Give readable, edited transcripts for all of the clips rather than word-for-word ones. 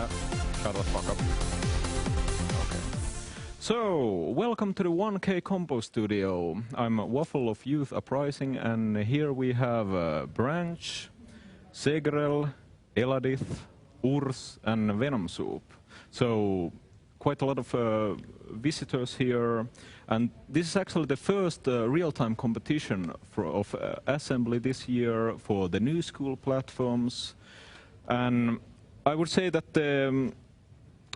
Shut the fuck up. Okay. So, welcome to the 1K Compo Studio. I'm Waffle of Youth Uprising, and here we have Branch, Segrel, Eladith, Urs, and Venom Soup. So, quite a lot of visitors here, and this is actually the first real-time competition of assembly this year for the new school platforms. And I would say that the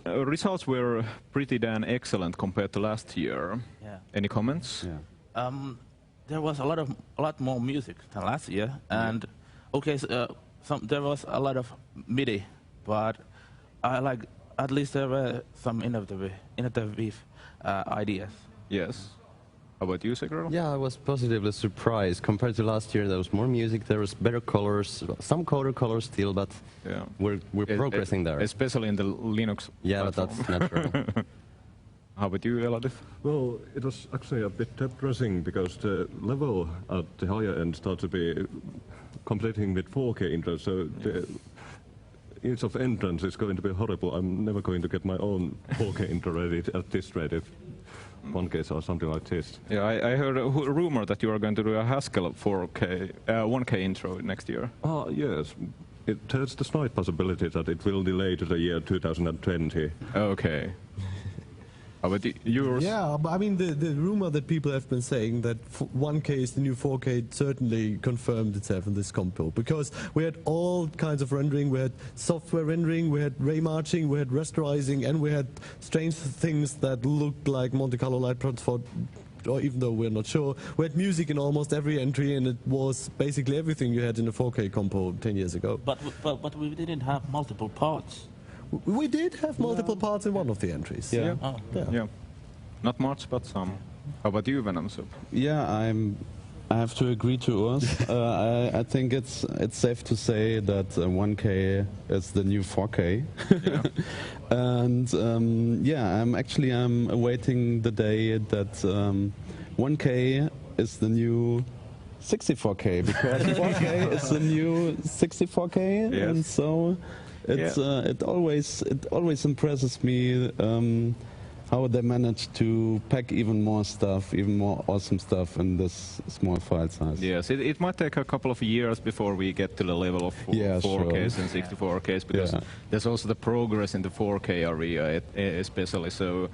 results were pretty damn excellent compared to last year. Yeah. Any comments? Yeah. There was a lot more music than last year, and okay, so, there was a lot of MIDI, but at least there were some innovative ideas. Yes. How about you, Segrel? Yeah, I was positively surprised. Compared to last year, there was more music, there was better colors, some colors still, but yeah, we're progressing there. Especially in the Linux Yeah, platform. but that's natural. How about you, Eladith? Well, it was actually a bit depressing because the level at the higher end starts to be completing with 4K intro, so the ease of entrance is going to be horrible. I'm never going to get my own 4K intro ready at this rate if 1K or something like this. Yeah, I heard a rumor that you are going to do a Haskell 1K intro next year. Ah, yes. There's the slight possibility that it will delay to the year 2020. Okay. How about yours? Yeah, but I mean, the rumor that people have been saying that 1K is the new 4K certainly confirmed itself in this compo, because we had all kinds of rendering. We had software rendering, we had ray marching, we had rasterizing, and we had strange things that looked like Monte Carlo light transfer, or even though we're not sure. We had music in almost every entry, and it was basically everything you had in a 4K compo 10 years ago. But we didn't have multiple parts. We did have multiple parts in one of the entries. Yeah. Oh. Yeah. Not much, but some. How about you, Venom Soup? Yeah, I have to agree to us. I think it's safe to say that 1K is the new 4K. Yeah. And yeah, I'm awaiting the day that 1K is the new 64K, because 4K is the new 64K, yes. and so it's it always impresses me how they manage to pack even more stuff, even more awesome stuff in this small file size. Yes, it might take a couple of years before we get to the level of 4Ks and 64Ks, because there's also the progress in the 4K area, especially. So,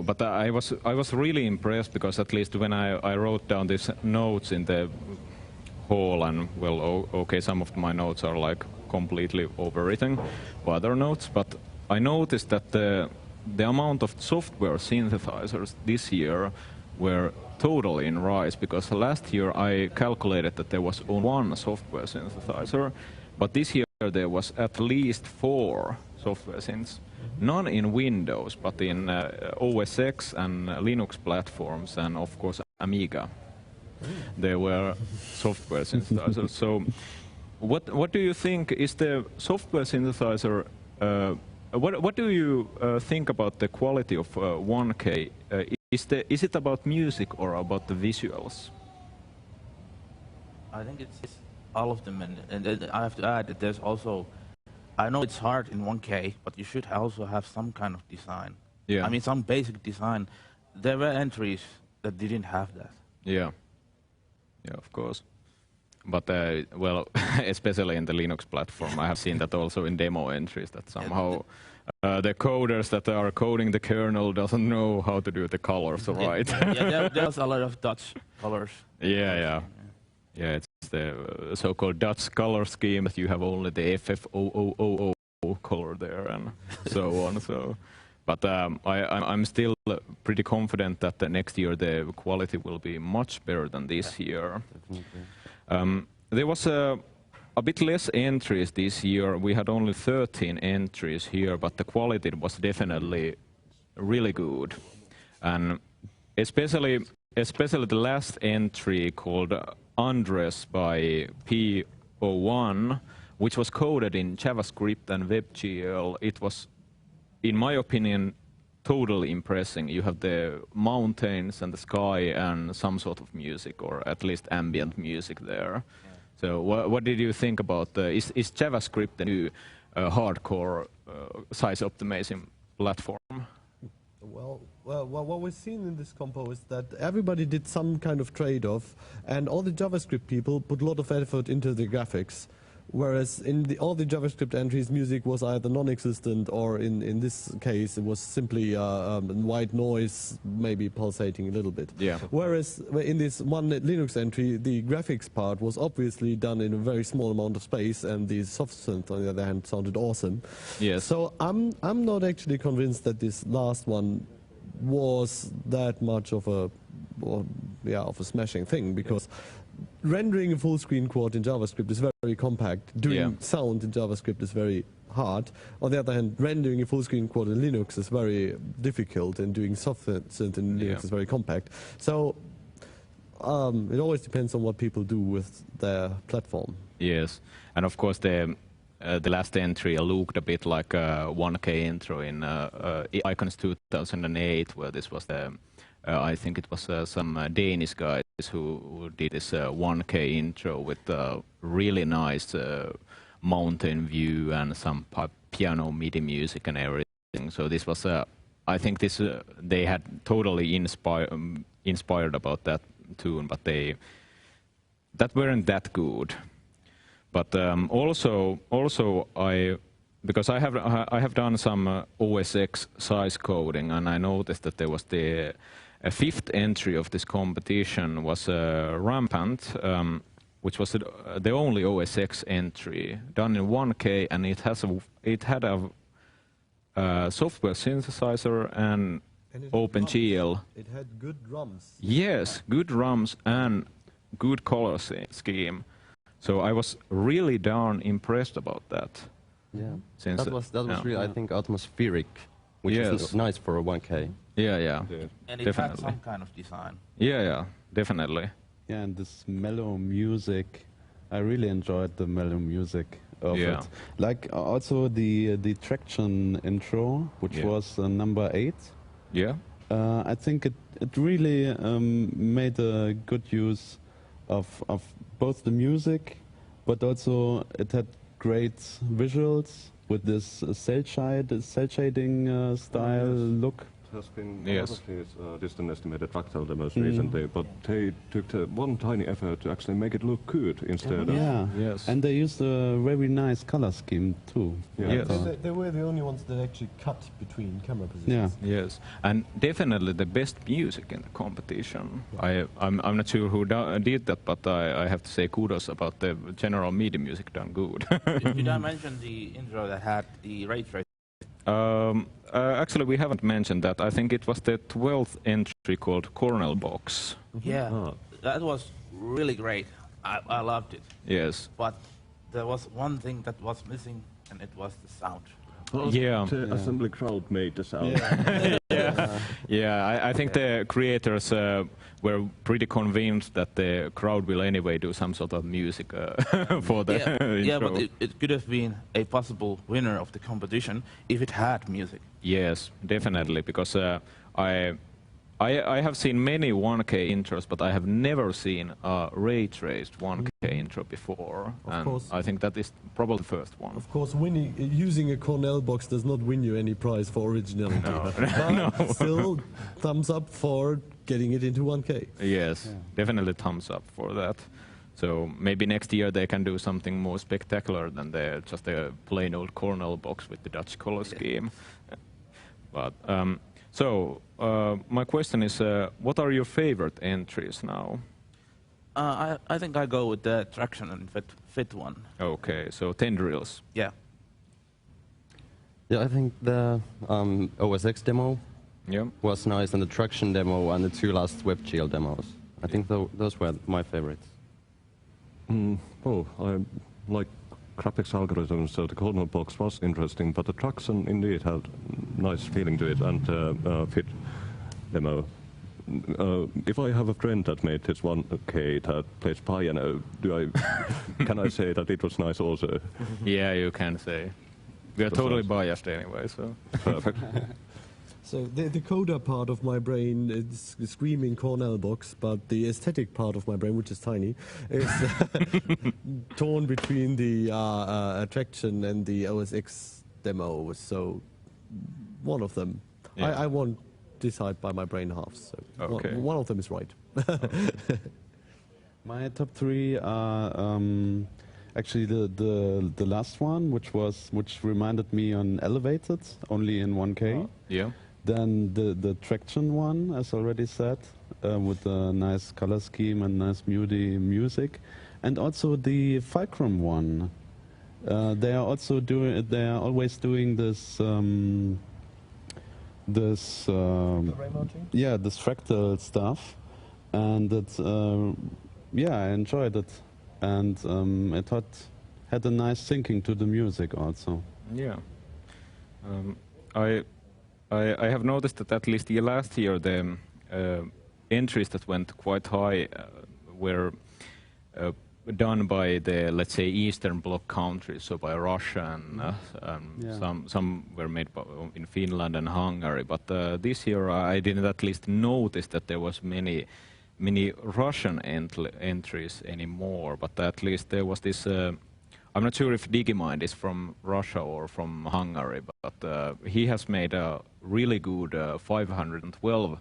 but I was really impressed, because at least when I wrote down these notes in the hall, and well, okay, some of my notes are like completely overwritten by other notes, but I noticed that the amount of software synthesizers this year were totally in rise, because last year I calculated that there was only one software synthesizer, but this year there was at least 4 software synths. None in Windows, but in OS X and Linux platforms, and of course Amiga. There were software synthesizers. So, what do you think is the software synthesizer? What do you think about the quality of 1K? Is it about music or about the visuals? I think it's all of them, and I have to add that there's also, I know it's hard in 1K, but you should also have some kind of design. Yeah. I mean, some basic design. There were entries that didn't have that. Yeah. Yeah, of course. But, well, especially in the Linux platform, I have seen that also in demo entries, that somehow the coders that are coding the kernel doesn't know how to do the colors right. Yeah, there's a lot of Dutch colors. Yeah, it's the so-called Dutch color scheme that you have only the FFOOOO color there and so on. So, but I'm still pretty confident that the next year the quality will be much better than this year. There was a bit less entries this year. We had only 13 entries here, but the quality was definitely really good. And especially the last entry called Undress by P01, which was coded in JavaScript and WebGL. It was, in my opinion, totally impressive. You have the mountains and the sky and some sort of music, or at least ambient music there. Yeah. So what did you think about is JavaScript the new hardcore size optimizing platform. Well, what we've seen in this compo is that everybody did some kind of trade-off, and all the JavaScript people put a lot of effort into the graphics, whereas in all the JavaScript entries, music was either non-existent, or in this case, it was simply white noise, maybe pulsating a little bit. Yeah. Whereas in this one Linux entry, the graphics part was obviously done in a very small amount of space, and the soft synth, on the other hand, sounded awesome. Yes. So I'm not actually convinced that this last one was that much of a smashing thing, because rendering a full screen quad in JavaScript is very compact. Doing sound in JavaScript is very hard. On the other hand, rendering a full screen quad in Linux is very difficult, and doing soft synth in Linux is very compact. So it always depends on what people do with their platform. Yes, and of course the last entry looked a bit like a 1K intro in Icons 2008, where this was the, I think it was some Danish guys who did this 1K intro with really nice mountain view and some piano MIDI music and everything. So this was, I think this they had totally inspired about that tune, but that weren't that good. But also because I have done some OS X size coding, and I noticed that there was the fifth entry of this competition was Rampant, which was the only OS X entry done in 1K, and it had a software synthesizer and OpenGL. It had good drums. Yes, good drums and good color scheme. So I was really darn impressed about that. Yeah, Since that was really, I think, atmospheric, which is nice for a 1K. Yeah. And it definitely had some kind of design. Yeah, definitely. Yeah, and this mellow music, I really enjoyed the mellow music of it. Like also the traction intro, which was number 8. Yeah. I think it really made a good use of both the music, but also it had great visuals with this cell shading style look. It has been a lot of these distant estimated fractal demos recently, but they took one tiny effort to actually make it look good instead of... And they used a very nice color scheme too. They were the only ones that actually cut between camera positions. Yes, and definitely the best music in the competition. I'm not sure who did that, but I have to say kudos about the general MIDI music done good. Did I mention the intro that had the ray tracing? Actually, we haven't mentioned that. I think it was the 12th entry called Cornell Box. Yeah, that was really great. I loved it. Yes. But there was one thing that was missing, and it was the sound. Well, the assembly crowd made the sound. I think the creators were pretty convinced that the crowd will anyway do some sort of music for the intro. Yeah, but it could have been a possible winner of the competition if it had music. Yes, definitely, because I have seen many 1K intros, but I have never seen a ray-traced 1K intro before. Of course. I think that is probably the first one. Of course, using a Cornell box does not win you any prize for originality. But still, thumbs up for getting it into 1K. Yes, definitely thumbs up for that. So maybe next year they can do something more spectacular than just a plain old Cornell box with the Dutch color scheme. But so my question is, what are your favorite entries now? I think I go with the traction and fit one. Okay, so tendrils. Yeah. Yeah, I think the OS X demo was nice, and the traction demo and the 2 last WebGL demos. I think those were my favorites. Well, I like Japeq's algorithm, so the Cornell box was interesting, but the traction indeed had nice feeling to it, and fit demo. If I have a friend that made this 1K that plays piano, can I say that it was nice also? Yeah, you can say. We are totally biased anyway, so. Perfect. So the coder part of my brain is screaming Cornell box, but the aesthetic part of my brain, which is tiny, is torn between the attraction and the OSX demo. So one of them, I won't decide by my brain halves. So okay. one of them is right. My top three are actually the last one, which reminded me on Elevated, only in 1K. Yeah. Then the traction one, as already said, with a nice color scheme and nice moody music, and also the Fulcrum one. They are also doing. They are always doing this. This fractal stuff, and it's I enjoyed it, and it had a nice syncing to the music also. Yeah. I have noticed that at least last year the entries that went quite high were done by the, let's say, Eastern Bloc countries, so by Russia and some were made in Finland and Hungary. But this year I didn't at least notice that there was many Russian entries anymore. But at least there was this. I'm not sure if Digimind is from Russia or from Hungary, but he has made a really good 512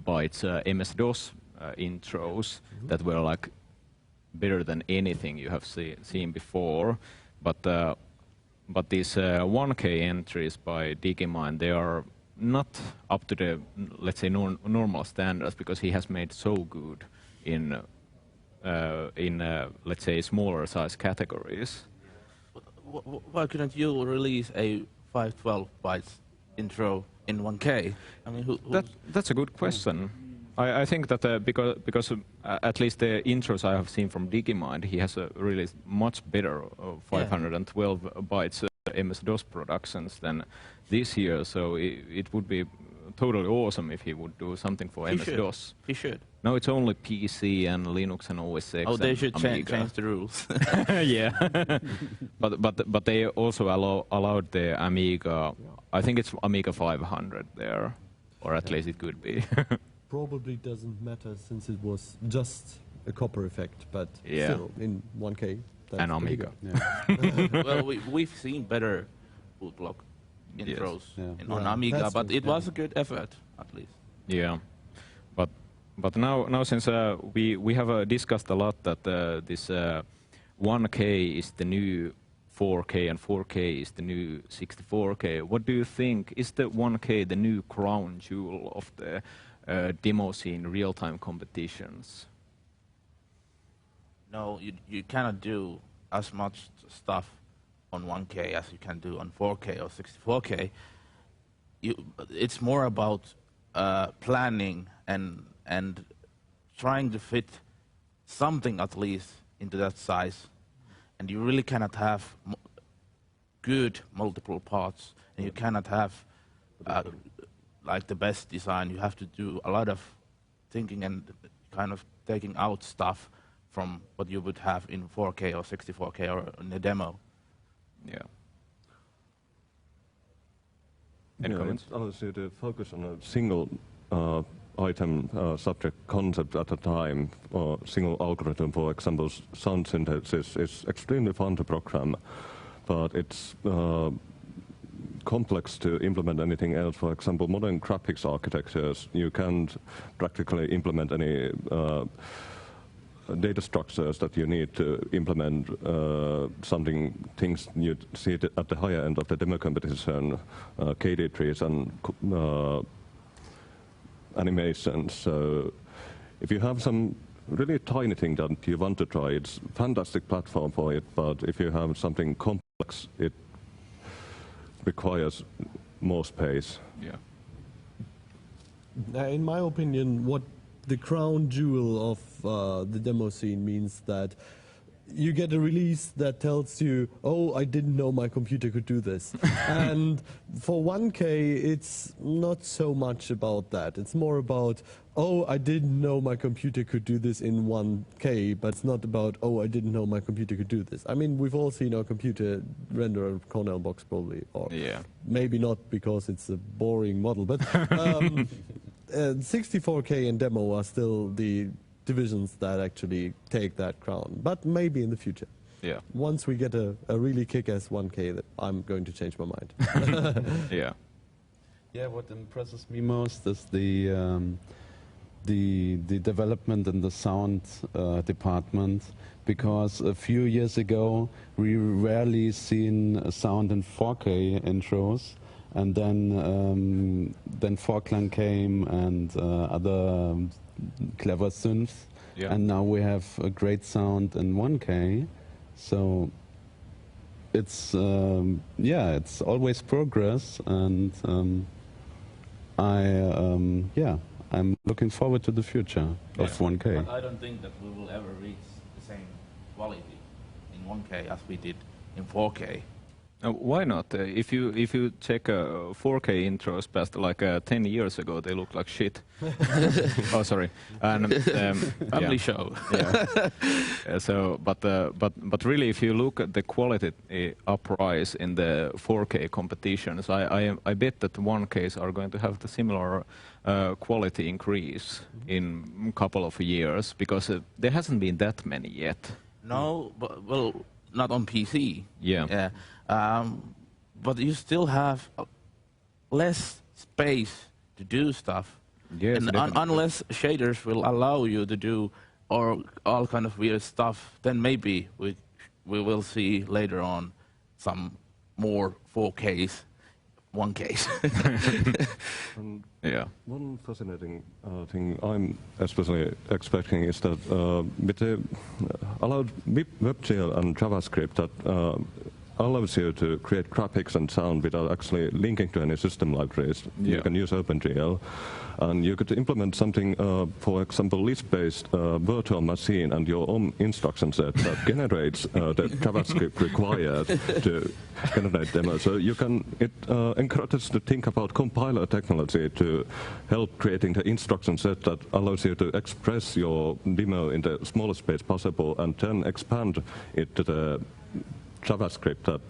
bytes MS-DOS intros that were like better than anything you have seen before. But these 1K entries by Digimind, they are not up to the, let's say, normal standards, because he has made so good in let's say, smaller size categories. Why couldn't you release a 512 bytes intro in 1K? I mean, that's a good question. I think that because at least the intros I have seen from Digimind, he has released much better 512 bytes MS-DOS productions than this year. So it would be totally awesome if he would do something for MS-DOS. He should. No, it's only PC and Linux and OS X. Oh, they should change the rules. Yeah, but they also allowed the Amiga. I think it's Amiga 500 there, or at least it could be. Probably doesn't matter since it was just a copper effect, but still in 1K. And Amiga. Yeah. Well, we've seen better bootlock intros on Amiga, but it was a good effort at least. Yeah, but now since we have discussed a lot that this 1K is the new 4K and 4K is the new 64K. What do you think? Is the 1K the new crown jewel of the demo scene real-time competitions? No, you cannot do as much stuff on 1K as you can do on 4K or 64K. It's more about planning and trying to fit something at least into that size. And you really cannot have good multiple parts, and you cannot have like the best design. You have to do a lot of thinking and kind of taking out stuff from what you would have in 4K or 64K or in a demo. Yeah. Any comments? Honestly, to focus on a single item subject concept at a time, or single algorithm, for example, sound synthesis, is extremely fun to program, but it's complex to implement anything else. For example, modern graphics architectures, you can't practically implement any data structures that you need to implement things you see at the higher end of the demo competition, KD trees and animations. So if you have some really tiny thing that you want to try, it's a fantastic platform for it, but if you have something complex, it requires more space. Yeah. In my opinion, what the crown jewel of the demo scene means that you get a release that tells you, oh, I didn't know my computer could do this. And for 1K, it's not so much about that. It's more about, oh, I didn't know my computer could do this in 1K, but it's not about, oh, I didn't know my computer could do this. I mean, we've all seen our computer render a Cornell box probably, or maybe not because it's a boring model, but 64K and demo are still the divisions that actually take that crown, but maybe in the future. Yeah. Once we get a really kick-ass 1K, that I'm going to change my mind. Yeah. Yeah. What impresses me most is the development in the sound department, because a few years ago we rarely seen sound in 4K intros, and then Forklang came and other clever synths, and now we have a great sound in 1K. So it's it's always progress, and I'm looking forward to the future of 1K. But I don't think that we will ever reach the same quality in 1K as we did in 4K. Why not? If you check 4K intros past like 10 years ago, they look like shit. Oh, sorry. And family show. Yeah. But really, if you look at the quality uprise in the 4K competitions, I bet that 1Ks are going to have the similar quality increase in a couple of years, because there hasn't been that many yet. No, but well, not on PC. Yeah. But you still have less space to do stuff. Yes, and unless shaders will allow you to do all kind of weird stuff, then maybe we will see later on some more 4Ks, 1Ks. Yeah. One fascinating thing I'm especially expecting is that with the allowed WebGL and JavaScript that allows you to create graphics and sound without actually linking to any system libraries. Yeah. You can use OpenGL, and you could implement something, for example, list-based virtual machine and your own instruction set that generates the JavaScript required to generate demo. So you can, it encourages to think about compiler technology to help creating the instruction set that allows you to express your demo in the smallest space possible, and then expand it to the JavaScript that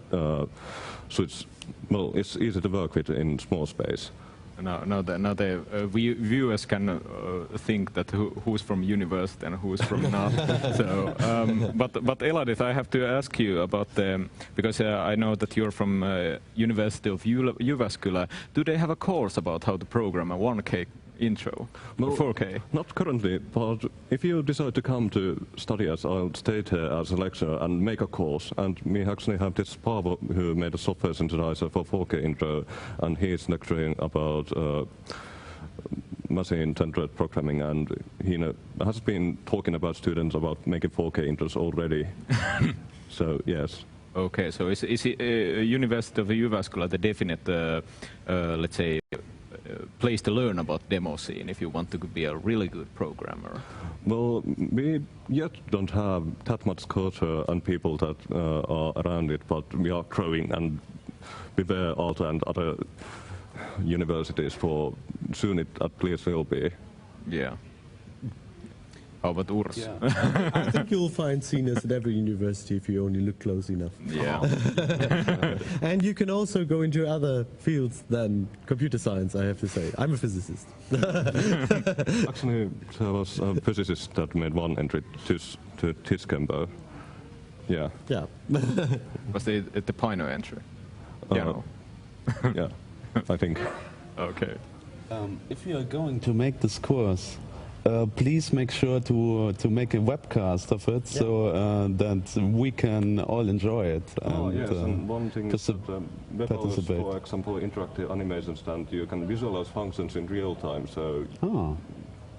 it's easy to work with in small space. Now the viewers can think that who's from university and who's from not. So, but Eladit, I have to ask you about because I know that you're from University of Jyväskylä. Do they have a course about how to program a 1K intro, or 4K? Not currently, but if you decide to come to study us, I'll stay here as a lecturer and make a course. And we actually have this Paavo who made a software synthesizer for 4K intro, and he's lecturing about machine-centered programming, and he has been talking about students about making 4K intros already. So yes. Okay, so is University of Jyväskylä the definite, let's say, place to learn about demo scene if you want to be a really good programmer? Well, we yet don't have that much culture and people that are around it, but we are growing, and we were Aalto and other universities for soon it at least will be. Yeah. How about Urs? Yeah. I think you'll find seniors at every university if you only look close enough. Yeah. And you can also go into other fields than computer science, I have to say. I'm a physicist. Actually, there was a physicist that made one entry to Tiscambo. Yeah. Yeah. Was it the Pino entry? Yeah. Yeah, I think. Okay. If you are going to make this course, please make sure to make a webcast of it, so that we can all enjoy it. Yes, and one thing is that Webos, for example, interactive animations, and you can visualize functions in real time, so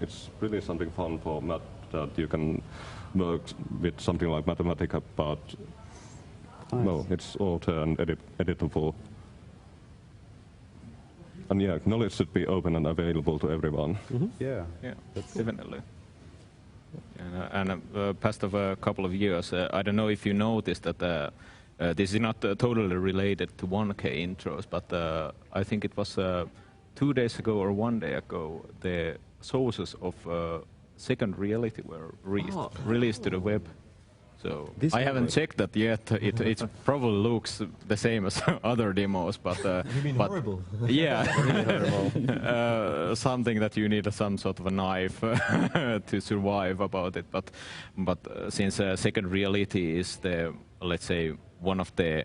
it's really something fun for math that you can work with something like Mathematica, but no, it's auto and editable. And yeah, knowledge should be open and available to everyone. Yeah, that's definitely. And past of a couple of years, I don't know if you noticed that this is not totally related to 1K intros, but I think it was 2 days ago or 1 day ago, the sources of second reality were released to the web. So this I haven't checked that yet. It probably looks the same as other demos, but you mean horrible? Yeah, something that you need some sort of a knife to survive about it. But since second reality is the, let's say, one of the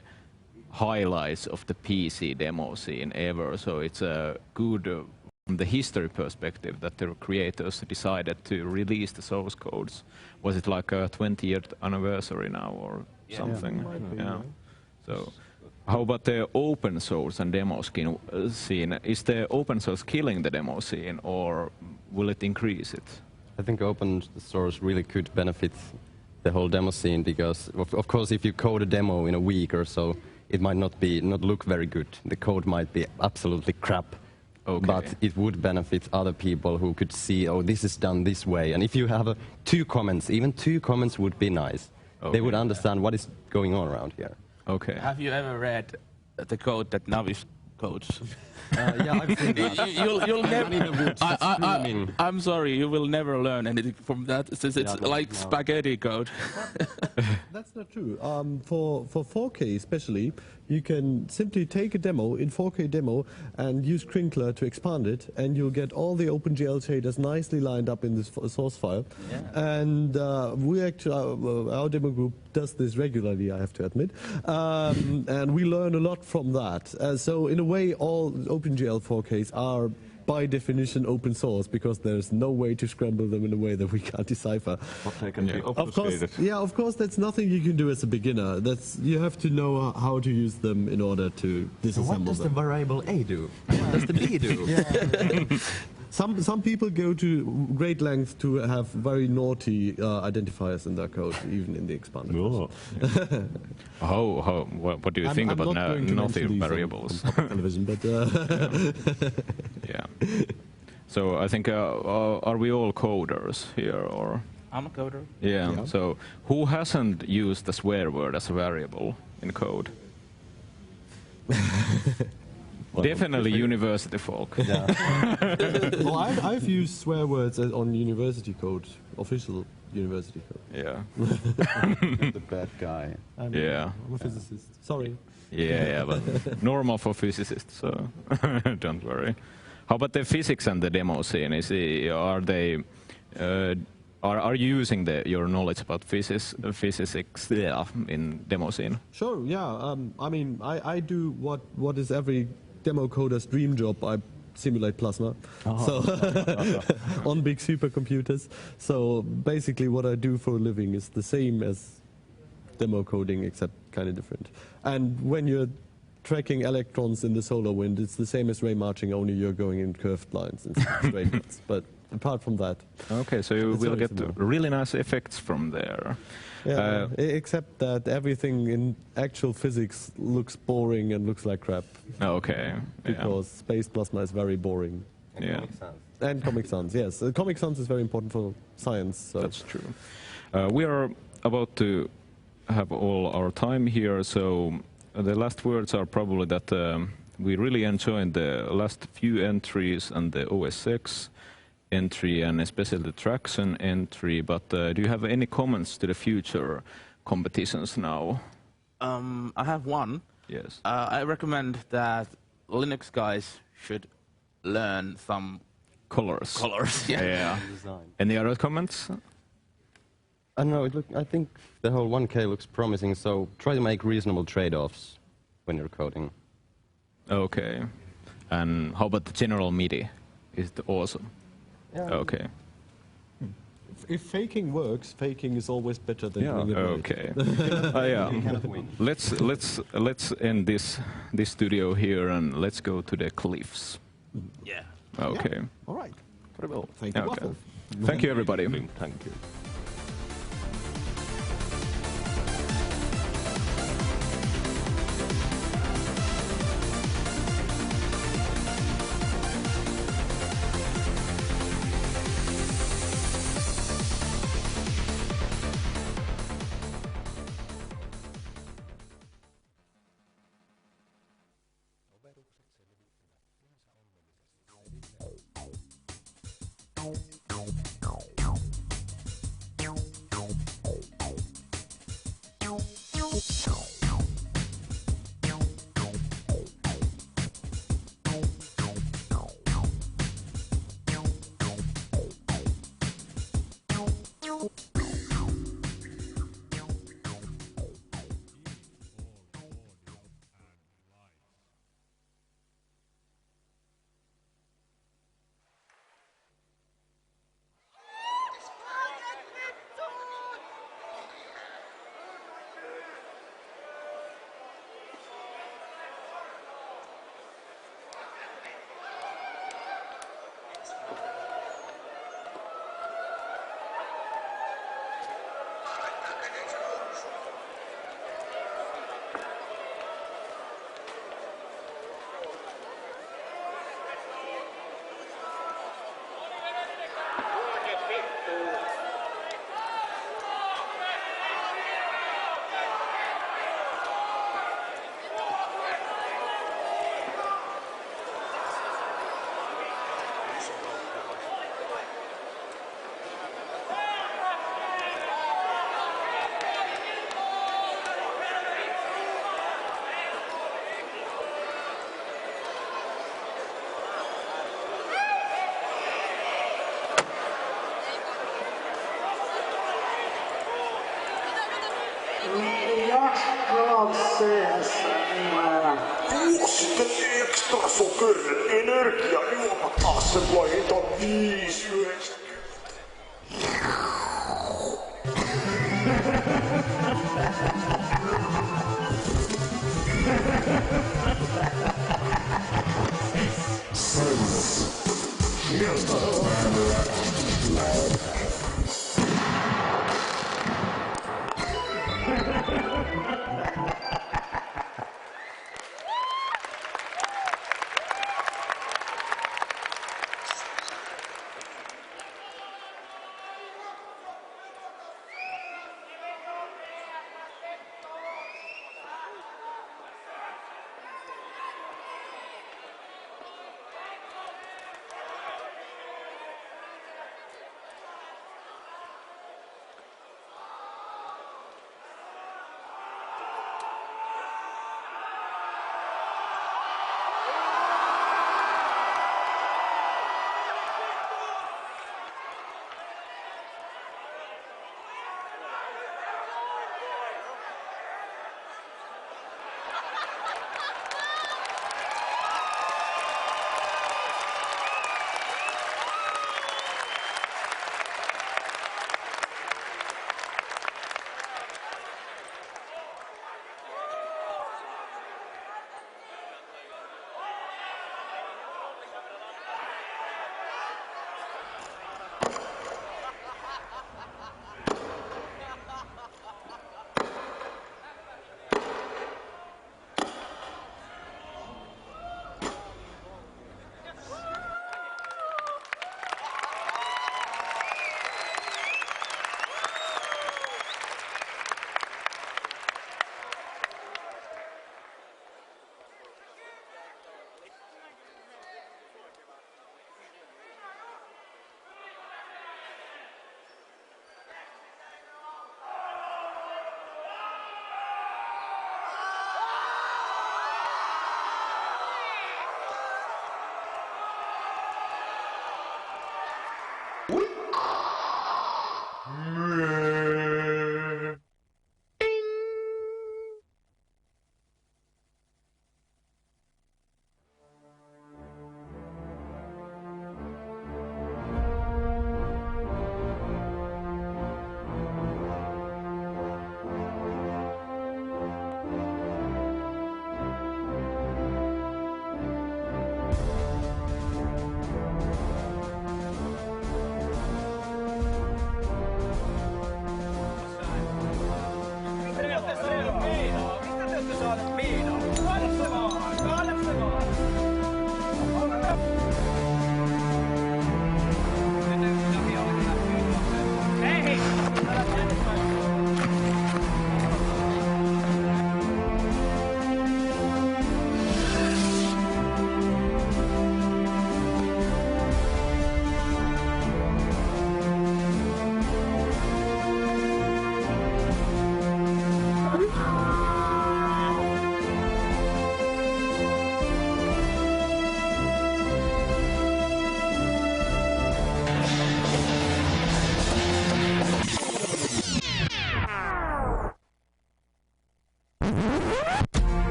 highlights of the PC demo scene ever, so it's a good. From the history perspective, that the creators decided to release the source codes. Was it like a 20th anniversary now or something? Yeah. So, how about the open source and demo scene? Is the open source killing the demo scene, or will it increase it? I think open source really could benefit the whole demo scene, because of course if you code a demo in a week or so, it might not look very good. The code might be absolutely crap. Okay. But it would benefit other people who could see, oh, this is done this way. And if you have 2 comments, even 2 comments would be nice. Okay. They would understand what is going on around here. Okay. Have you ever read the code that Navis codes? Yeah, I've seen that. You'll never. I'm sorry, you will never learn anything from that, since it's like spaghetti code. That's not true. For 4K especially, you can simply take a demo in 4K demo and use Crinkler to expand it, and you'll get all the OpenGL shaders nicely lined up in this source file. Yeah. And we actually, our demo group does this regularly, I have to admit, and we learn a lot from that. So in a way, all OpenGL 4Ks are by definition open source, because there's no way to scramble them in a way that we can't decipher. But they can be obfuscated. Of course, that's nothing you can do as a beginner. You have to know how to use them in order to disassemble them. What does the variable A do? What does the B do? Some people go to great lengths to have very naughty identifiers in their code, even in the expanded version. What do you think about naughty variables? On television, but yeah. So I think are we all coders here, or? I'm a coder. Yeah. So who hasn't used the swear word as a variable in code? Definitely university folk. Yeah. Well, I've used swear words on university code, official university code. Yeah. The bad guy. I'm a physicist. Sorry. Yeah, but normal for physicists, so don't worry. How about the physics and the demo scene? Are you using your knowledge about physics in demo scene? Sure. Yeah. I mean, I do what is every demo coder's dream job. I simulate plasma, so on big supercomputers. So basically, what I do for a living is the same as demo coding, except kind of different. And when you're tracking electrons in the solar wind, it's the same as ray marching, only you're going in curved lines instead of straight lines. But apart from that, okay, so you will get really nice effects from there. Yeah, except that everything in actual physics looks boring and looks like crap. Okay. Because space plasma is very boring. And Comic Sans. And Comic Sans, yes. Comic Sans is very important for science. So. That's true. We are about to have all our time here, so the last words are probably that we really enjoyed the last few entries and the OSX entry, and especially the traction entry, but do you have any comments to the future competitions now? I have one. Yes. I recommend that Linux guys should learn some colors. Yeah. Any other comments? I don't know, I think the whole 1K looks promising, so try to make reasonable trade-offs when you're coding. Okay. And how about the general MIDI? Is it awesome? Yeah. Okay. If faking works, faking is always better than doing it. Okay. Let's end this studio here and let's go to the cliffs. Yeah. Okay. Yeah. All right. Very well. Thank you, Waffle. Thank you, everybody. Thank you. Sitten ekstra soker, energiajuoma, asevointa 5,90.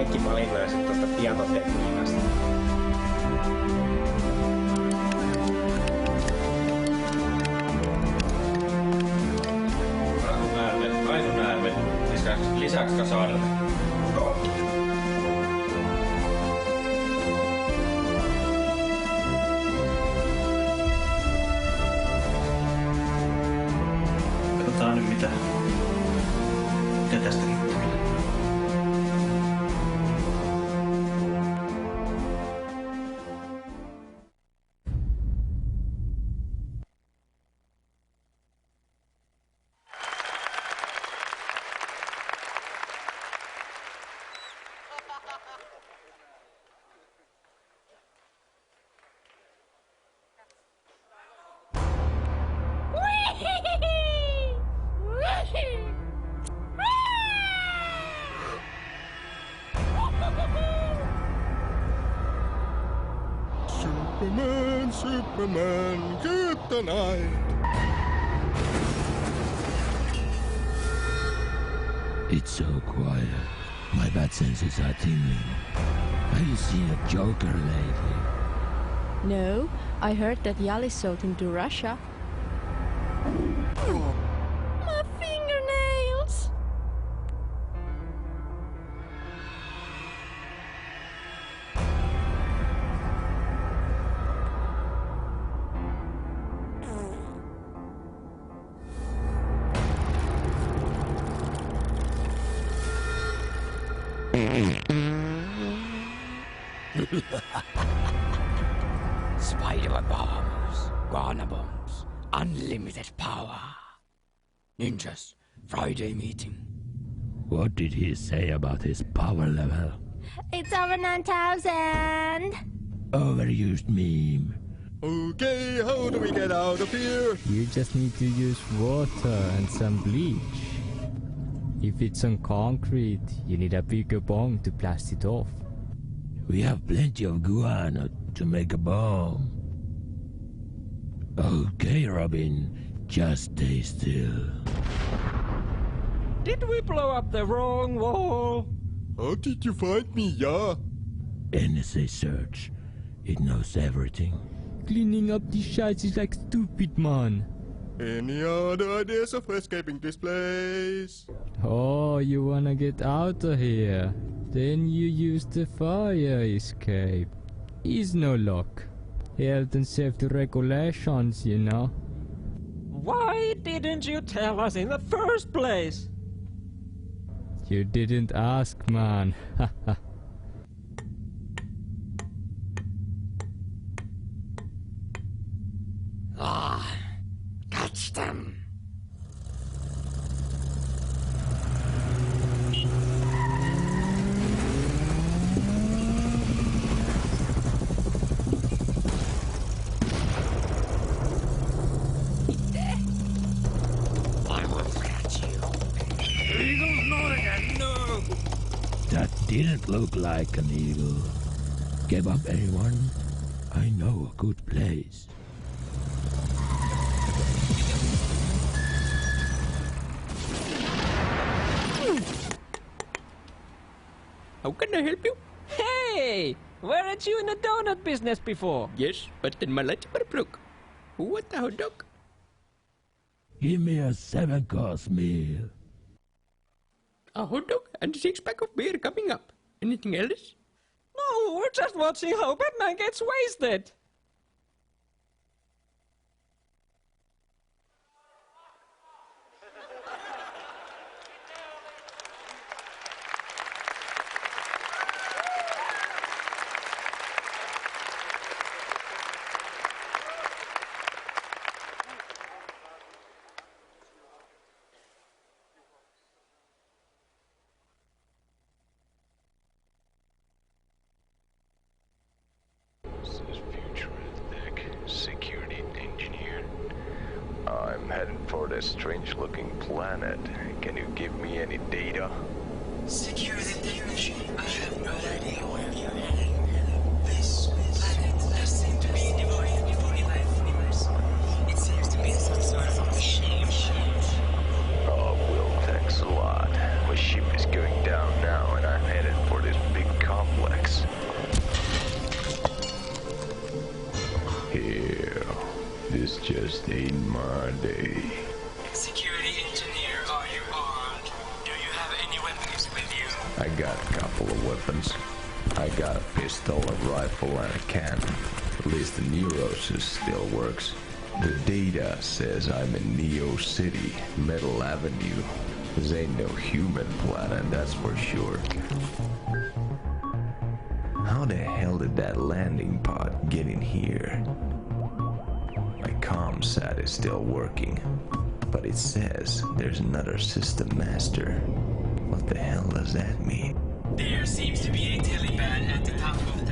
kaikki valintoja tuosta tietotekniikasta. Aidon näemme. Lisäksi kasadalle. Katsotaan nyt mitä tästä riittää. Superman, get the night. It's so quiet. My bad senses are tingling. Have you seen a Joker lately? No, I heard that Yali sold him to Russia. My fingernails! Spider bombs, guana bombs, unlimited power. Ninjas, Friday meeting. What did he say about his power level? It's over 9,000! Overused meme. Okay, how do we get out of here? You just need to use water and some bleach. If it's on concrete, you need a bigger bomb to blast it off. We have plenty of guano to make a bomb. Okay, Robin, just stay still. Did we blow up the wrong wall? How did you find me, yeah? NSA search. It knows everything. Cleaning up these shites is like stupid, man. Any other ideas of escaping this place? Oh, you wanna get out of here? Then you use the fire escape. Is no lock. Health and safety regulations, you know. Why didn't you tell us in the first place? You didn't ask, man. Catch them! I will catch you. Eagle's not again, no! That didn't look like an eagle. Give up, anyone? I know a good place. How can I help you? Hey! Weren't you in the donut business before? Yes, but then my lights were broke. Who want a hot dog? Give me a 7-course meal. A hot dog and a 6-pack of beer coming up. Anything else? No, we're just watching how Batman gets wasted. I'm heading for this strange-looking planet. Can you give me any data? Security technician, I have no idea where you're heading. This planet does seem to be devoid of any life force. It seems to be some sort of machine. Oh, Will, thanks a lot. My ship is going down now, and I'm headed for this big complex. Hell, this just ain't my day. Security engineer, are you armed? Do you have any weapons with you? I got a couple of weapons. I got a pistol, a rifle, and a cannon. At least the Neurosis still works. The data says I'm in Neo City, Metal Avenue. This ain't no human planet, that's for sure. How the hell did that landing pod get in here? My ComSat is still working, but it says there's another system master. What the hell does that mean? There seems to be a telipad at the top of the